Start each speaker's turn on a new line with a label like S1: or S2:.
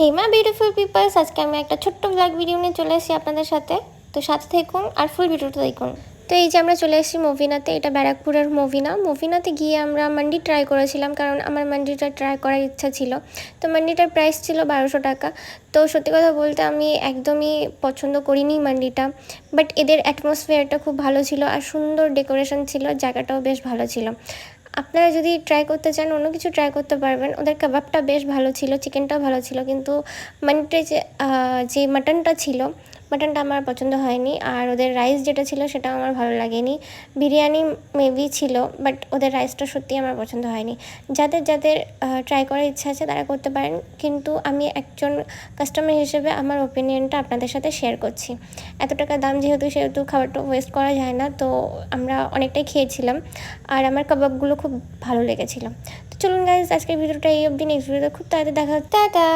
S1: Hema beautiful people's, আজকে আমি একটা ছোট্ট ব্লগ ভিডিও নিয়ে চলে এসেছি আপনাদের সাথে। তো সাথে থাকুন আর ফুল ভিডিওটা দেখুন। তো এই যে আমরা চলে এসেছি মুভিনাতে। এটা ব্যারাকপুরের মুভিনাতে গিয়ে আমরা মান্ডি ট্রাই করেছিলাম, কারণ আমার মান্ডিটা ট্রাই করার ইচ্ছা ছিল। তো মান্ডিটার প্রাইস ছিল 1200 টাকা। তো সত্যি কথা বলতে আমি একদমই পছন্দ করিনি মান্ডিটা, বাট এদের অ্যাটমসফিয়ারটা খুব ভালো ছিল আর সুন্দর ডেকোরেশন ছিল, জায়গাটাও বেশ ভালো ছিল। আপনারা যদি ট্রাই করতে চান অন্য কিছু ট্রাই করতে পারবেন। ওদের কাবাবটা বেশ ভালো ছিল, চিকেনটাও ভালো ছিল, কিন্তু মান্ডিতে যে মাটনটা ছিল, মাটনটা আমার পছন্দ হয়নি। আর ওদের রাইস যেটা ছিল সেটাও আমার ভালো লাগেনি। বিরিয়ানি মেবি ছিল, বাট ওদের রাইসটা সত্যিই আমার পছন্দ হয়নি। যাদের যাদের ট্রাই করার ইচ্ছা আছে তারা করতে পারেন, কিন্তু আমি একজন কাস্টমার হিসেবে আমার ওপিনিয়নটা আপনাদের সাথে শেয়ার করছি। এত টাকা দাম সেহেতু খাবারটা ওয়েস্ট করা যায় না। তো আমরা অনেকটাই খেয়েছিলাম আর আমার কাবাবগুলো খুব ভালো লেগেছিলো। তো চলুন গাইজ, আজকের ভিডিওটা এই অবধি। নেক্সট ভিডিওতে খুব তাড়াতাড়ি দেখা হচ্ছে। টাটা।